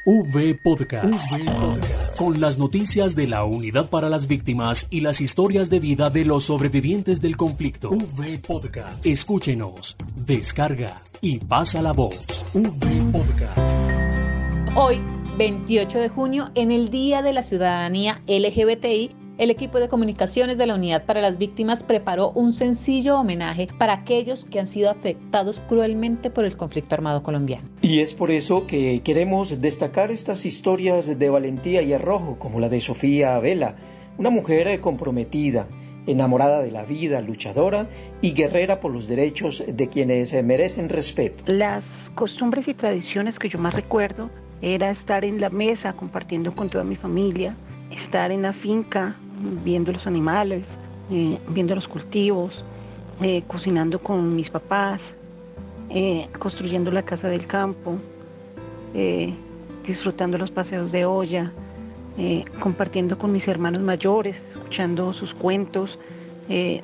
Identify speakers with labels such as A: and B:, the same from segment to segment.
A: Podcast. Con las noticias de la Unidad para las Víctimas y las historias de vida de los sobrevivientes del conflicto. Podcast. Escúchenos, descarga y pasa la voz. Podcast.
B: Hoy, 28 de junio, en el Día de la Ciudadanía LGBTI, el equipo de comunicaciones de la Unidad para las Víctimas preparó un sencillo homenaje para aquellos que han sido afectados cruelmente por el conflicto armado colombiano.
C: Y es por eso que queremos destacar estas historias de valentía y arrojo, como la de Sofía Vela, una mujer comprometida, enamorada de la vida, luchadora y guerrera por los derechos de quienes merecen respeto.
D: Las costumbres y tradiciones que yo más recuerdo era estar en la mesa compartiendo con toda mi familia, estar en la finca viendo los animales, viendo los cultivos, cocinando con mis papás, construyendo la casa del campo, disfrutando los paseos de olla, compartiendo con mis hermanos mayores, escuchando sus cuentos,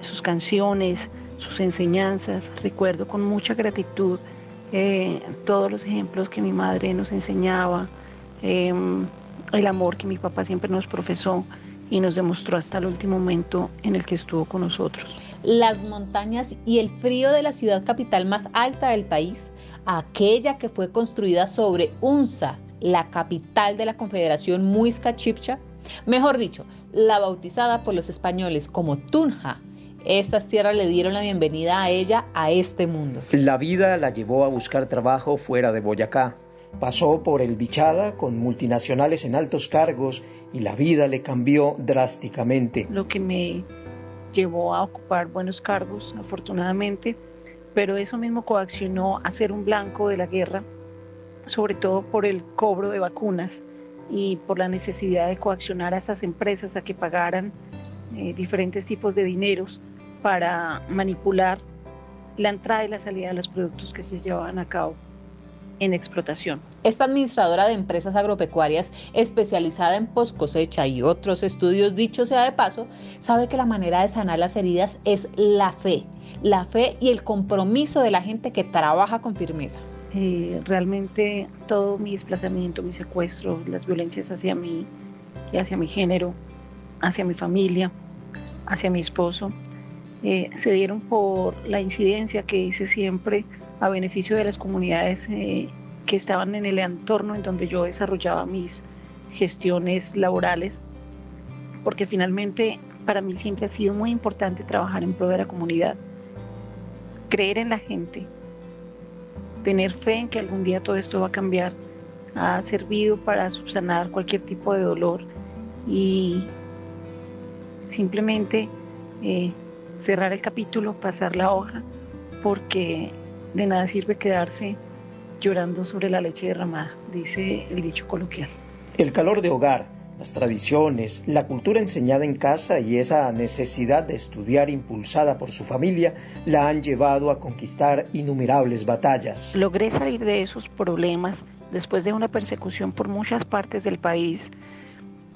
D: sus canciones, sus enseñanzas. Recuerdo con mucha gratitud todos los ejemplos que mi madre nos enseñaba, el amor que mi papá siempre nos profesó y nos demostró hasta el último momento en el que estuvo con nosotros.
B: Las montañas y el frío de la ciudad capital más alta del país, aquella que fue construida sobre Unza, la capital de la Confederación Muisca Chibcha, mejor dicho, la bautizada por los españoles como Tunja. Estas tierras le dieron la bienvenida a ella a este mundo.
C: La vida la llevó a buscar trabajo fuera de Boyacá. Pasó por el Bichada con multinacionales en altos cargos y la vida le cambió drásticamente.
D: Lo que me llevó a ocupar buenos cargos, afortunadamente, pero eso mismo coaccionó a ser un blanco de la guerra, sobre todo por el cobro de vacunas y por la necesidad de coaccionar a esas empresas a que pagaran diferentes tipos de dineros para manipular la entrada y la salida de los productos que se llevaban a cabo en explotación.
B: Esta administradora de empresas agropecuarias especializada en poscosecha y otros estudios, dicho sea de paso, sabe que la manera de sanar las heridas es la fe y el compromiso de la gente que trabaja con firmeza.
D: Realmente todo mi desplazamiento, mi secuestro, las violencias hacia mí y hacia mi género, hacia mi familia, hacia mi esposo, se dieron por la incidencia que hice siempre a beneficio de las comunidades que estaban en el entorno en donde yo desarrollaba mis gestiones laborales, porque finalmente para mí siempre ha sido muy importante trabajar en pro de la comunidad, creer en la gente, tener fe en que algún día todo esto va a cambiar. Ha servido para subsanar cualquier tipo de dolor y simplemente cerrar el capítulo, pasar la hoja, porque de nada sirve quedarse llorando sobre la leche derramada, dice el dicho coloquial.
C: El calor de hogar, las tradiciones, la cultura enseñada en casa y esa necesidad de estudiar impulsada por su familia la han llevado a conquistar innumerables batallas.
D: Logré salir de esos problemas después de una persecución por muchas partes del país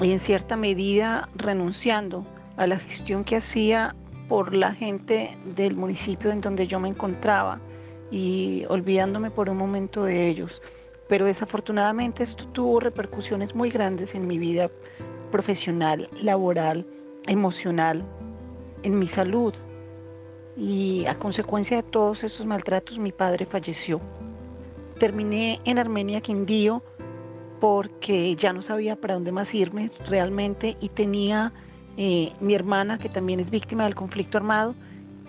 D: y en cierta medida renunciando a la gestión que hacía por la gente del municipio en donde yo me encontraba y olvidándome por un momento de ellos. Pero desafortunadamente esto tuvo repercusiones muy grandes en mi vida profesional, laboral, emocional, en mi salud. Y a consecuencia de todos estos maltratos, mi padre falleció. Terminé en Armenia, Quindío, porque ya no sabía para dónde más irme realmente y tenía mi hermana, que también es víctima del conflicto armado,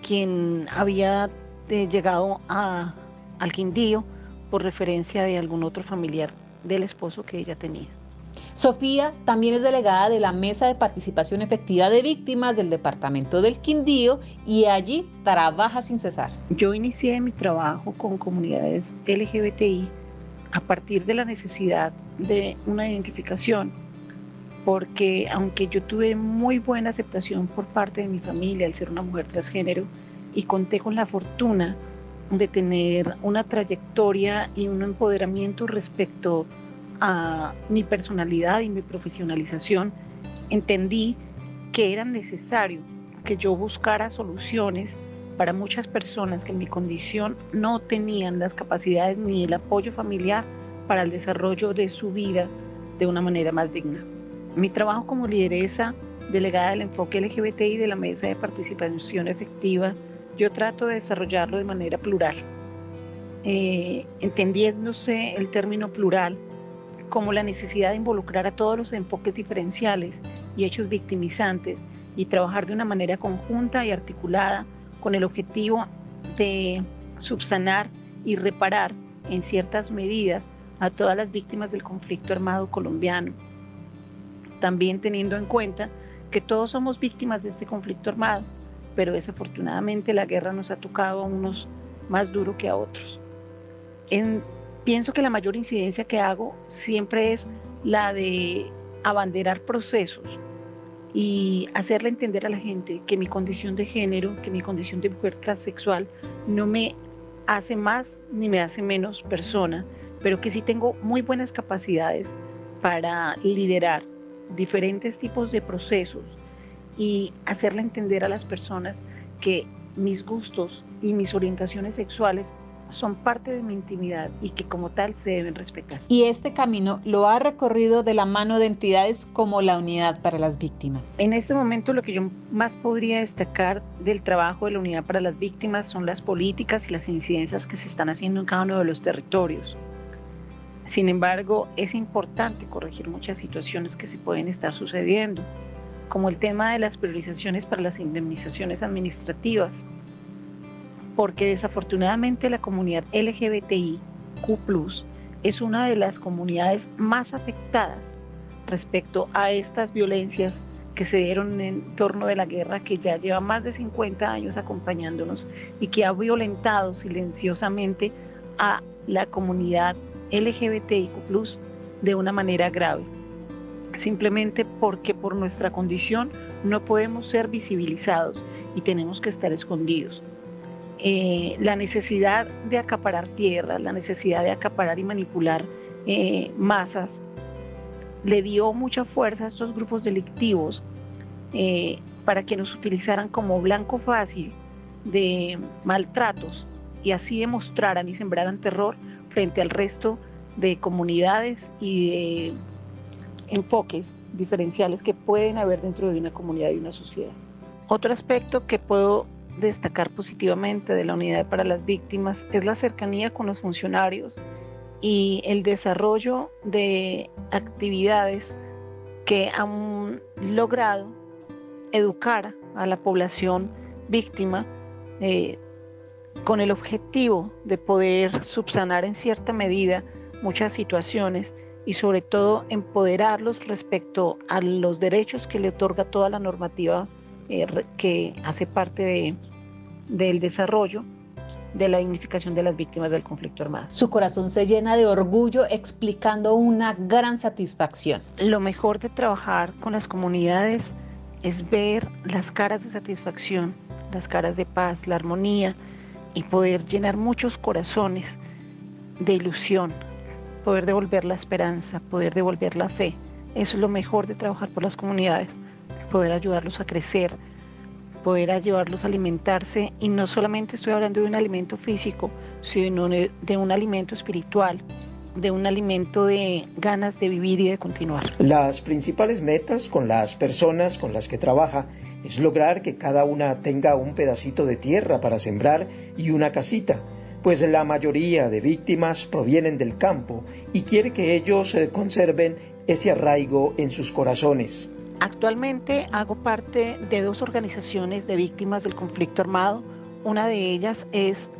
D: quien había llegado al Quindío por referencia de algún otro familiar del esposo que ella tenía.
B: Sofía también es delegada de la Mesa de Participación Efectiva de Víctimas del Departamento del Quindío y allí trabaja sin cesar.
D: Yo inicié mi trabajo con comunidades LGBTI a partir de la necesidad de una identificación, porque aunque yo tuve muy buena aceptación por parte de mi familia al ser una mujer transgénero y conté con la fortuna de tener una trayectoria y un empoderamiento respecto a mi personalidad y mi profesionalización, entendí que era necesario que yo buscara soluciones para muchas personas que en mi condición no tenían las capacidades ni el apoyo familiar para el desarrollo de su vida de una manera más digna. Mi trabajo como lideresa delegada del enfoque LGBTI de la Mesa de Participación Efectiva, yo trato de desarrollarlo de manera plural, entendiéndose el término plural como la necesidad de involucrar a todos los enfoques diferenciales y hechos victimizantes y trabajar de una manera conjunta y articulada con el objetivo de subsanar y reparar en ciertas medidas a todas las víctimas del conflicto armado colombiano. También teniendo en cuenta que todos somos víctimas de este conflicto armado, pero desafortunadamente la guerra nos ha tocado a unos más duro que a otros. Pienso que la mayor incidencia que hago siempre es la de abanderar procesos y hacerle entender a la gente que mi condición de género, que mi condición de mujer transexual no me hace más ni me hace menos persona, pero que sí tengo muy buenas capacidades para liderar diferentes tipos de procesos y hacerle entender a las personas que mis gustos y mis orientaciones sexuales son parte de mi intimidad y que como tal se deben respetar.
B: Y este camino lo ha recorrido de la mano de entidades como la Unidad para las Víctimas.
D: En este momento lo que yo más podría destacar del trabajo de la Unidad para las Víctimas son las políticas y las incidencias que se están haciendo en cada uno de los territorios. Sin embargo, es importante corregir muchas situaciones que se pueden estar sucediendo, como el tema de las priorizaciones para las indemnizaciones administrativas, porque desafortunadamente la comunidad LGBTIQ+ es una de las comunidades más afectadas respecto a estas violencias que se dieron en torno de la guerra, que ya lleva más de 50 años acompañándonos y que ha violentado silenciosamente a la comunidad LGBTIQ+ de una manera grave, simplemente porque por nuestra condición no podemos ser visibilizados y tenemos que estar escondidos. La necesidad de acaparar tierras, la necesidad de acaparar y manipular masas, le dio mucha fuerza a estos grupos delictivos para que nos utilizaran como blanco fácil de maltratos y así demostraran y sembraran terror frente al resto de comunidades y de enfoques diferenciales que pueden haber dentro de una comunidad y una sociedad. Otro aspecto que puedo destacar positivamente de la Unidad para las Víctimas es la cercanía con los funcionarios y el desarrollo de actividades que han logrado educar a la población víctima con el objetivo de poder subsanar en cierta medida muchas situaciones y sobre todo empoderarlos respecto a los derechos que le otorga toda la normativa que hace parte del desarrollo de la dignificación de las víctimas del conflicto armado.
B: Su corazón se llena de orgullo explicando una gran satisfacción.
D: Lo mejor de trabajar con las comunidades es ver las caras de satisfacción, las caras de paz, la armonía y poder llenar muchos corazones de ilusión, poder devolver la esperanza, poder devolver la fe. Eso es lo mejor de trabajar por las comunidades, poder ayudarlos a crecer, poder ayudarlos a alimentarse, y no solamente estoy hablando de un alimento físico, sino de un alimento espiritual, de un alimento de ganas de vivir y de continuar.
C: Las principales metas con las personas con las que trabaja es lograr que cada una tenga un pedacito de tierra para sembrar y una casita, pues la mayoría de víctimas provienen del campo y quiere que ellos conserven ese arraigo en sus corazones.
D: Actualmente hago parte de 2 organizaciones de víctimas del conflicto armado. Una de ellas es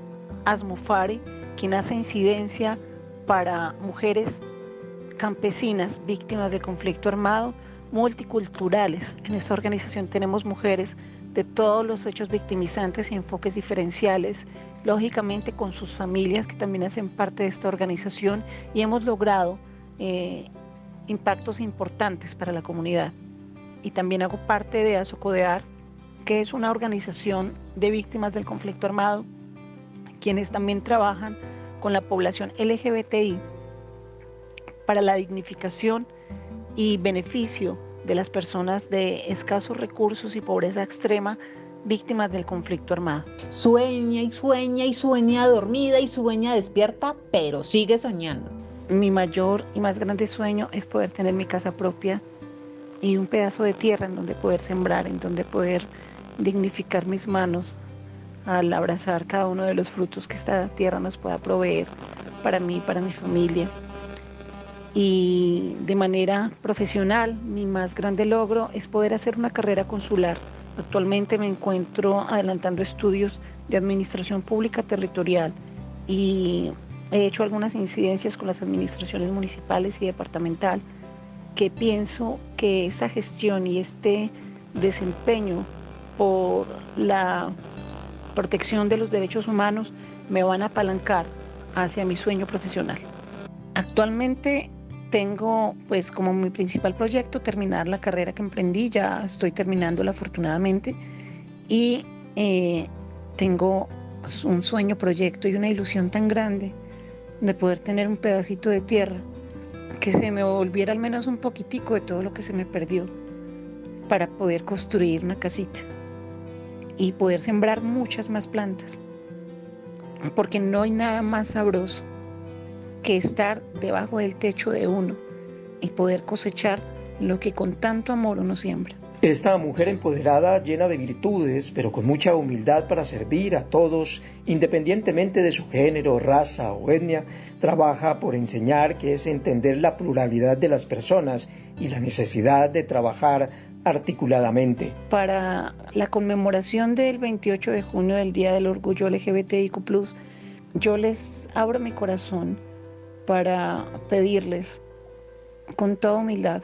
D: ASMUFARE, quien hace incidencia para mujeres campesinas víctimas del conflicto armado, multiculturales. En esta organización tenemos mujeres de todos los hechos victimizantes y enfoques diferenciales, lógicamente con sus familias que también hacen parte de esta organización, y hemos logrado impactos importantes para la comunidad. Y también hago parte de ASOCODEAR, que es una organización de víctimas del conflicto armado, quienes también trabajan con la población LGBTI para la dignificación y beneficio de las personas de escasos recursos y pobreza extrema víctimas del conflicto armado.
B: Sueña y sueña y sueña dormida y sueña despierta, pero sigue soñando.
D: mi mayor y más grande sueño es poder tener mi casa propia y un pedazo de tierra en donde poder sembrar, en donde poder dignificar mis manos al abrazar cada uno de los frutos que esta tierra nos pueda proveer para mí, para mi familia. Y de manera profesional, mi más grande logro es poder hacer una carrera consular. Actualmente me encuentro adelantando estudios de administración pública territorial y he hecho algunas incidencias con las administraciones municipales y departamental que pienso que esa gestión y este desempeño por la protección de los derechos humanos me van a apalancar hacia mi sueño profesional. Actualmente tengo pues como mi principal proyecto terminar la carrera que emprendí, ya estoy terminándola afortunadamente y tengo un sueño, proyecto y una ilusión tan grande de poder tener un pedacito de tierra que se me volviera al menos un poquitico de todo lo que se me perdió para poder construir una casita y poder sembrar muchas más plantas, porque no hay nada más sabroso que estar debajo del techo de uno y poder cosechar lo que con tanto amor uno siembra.
C: Esta mujer empoderada, llena de virtudes, pero con mucha humildad para servir a todos, independientemente de su género, raza o etnia, trabaja por enseñar, que es entender la pluralidad de las personas y la necesidad de trabajar articuladamente.
D: Para la conmemoración del 28 de junio del Día del Orgullo LGBTIQ+, yo les abro mi corazón para pedirles con toda humildad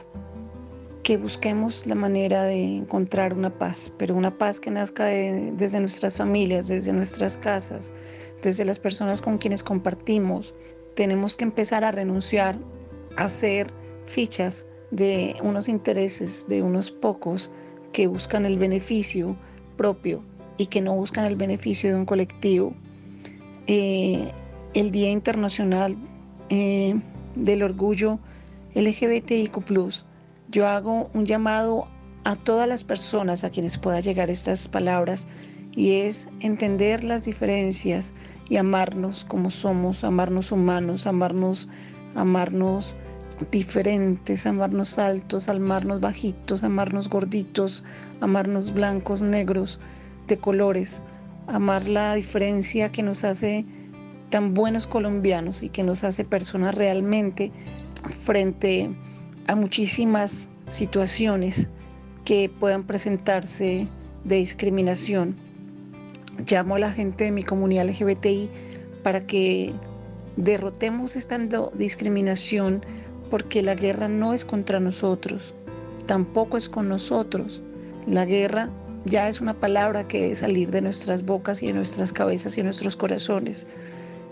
D: que busquemos la manera de encontrar una paz, pero una paz que nazca desde nuestras familias, desde nuestras casas, desde las personas con quienes compartimos. Tenemos que empezar a renunciar a ser fichas de unos intereses de unos pocos que buscan el beneficio propio y que no buscan el beneficio de un colectivo. El Día Internacional del Orgullo LGBTIQ+, yo hago un llamado a todas las personas a quienes pueda llegar estas palabras y es entender las diferencias y amarnos como somos, amarnos humanos, amarnos diferentes, amarnos altos, amarnos bajitos, amarnos gorditos, amarnos blancos, negros, de colores, amar la diferencia que nos hace tan buenos colombianos y que nos hace personas realmente frente a muchísimas situaciones que puedan presentarse de discriminación. Llamo a la gente de mi comunidad LGBTI para que derrotemos esta discriminación, porque la guerra no es contra nosotros, tampoco es con nosotros. La guerra ya es una palabra que debe salir de nuestras bocas y de nuestras cabezas y de nuestros corazones.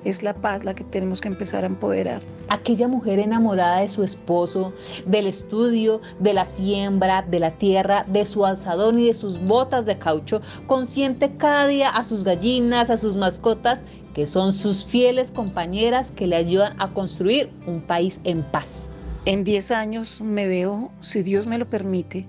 D: Es la paz la que tenemos que empezar a empoderar.
B: Aquella mujer enamorada de su esposo, del estudio, de la siembra, de la tierra, de su alzadón y de sus botas de caucho, consiente cada día a sus gallinas, a sus mascotas, que son sus fieles compañeras que le ayudan a construir un país en paz.
D: En 10 años me veo, si Dios me lo permite,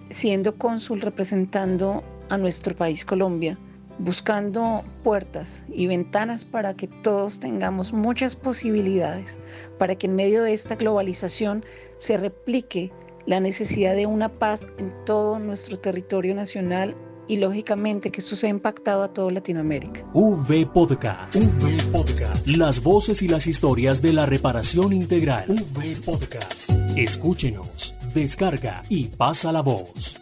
D: siendo cónsul representando a nuestro país Colombia, buscando puertas y ventanas para que todos tengamos muchas posibilidades, para que en medio de esta globalización se replique la necesidad de una paz en todo nuestro territorio nacional y lógicamente que esto sea impactado a toda Latinoamérica.
A: V Podcast. Las voces y las historias de la reparación integral. V Podcast. Escúchenos, descarga y pasa la voz.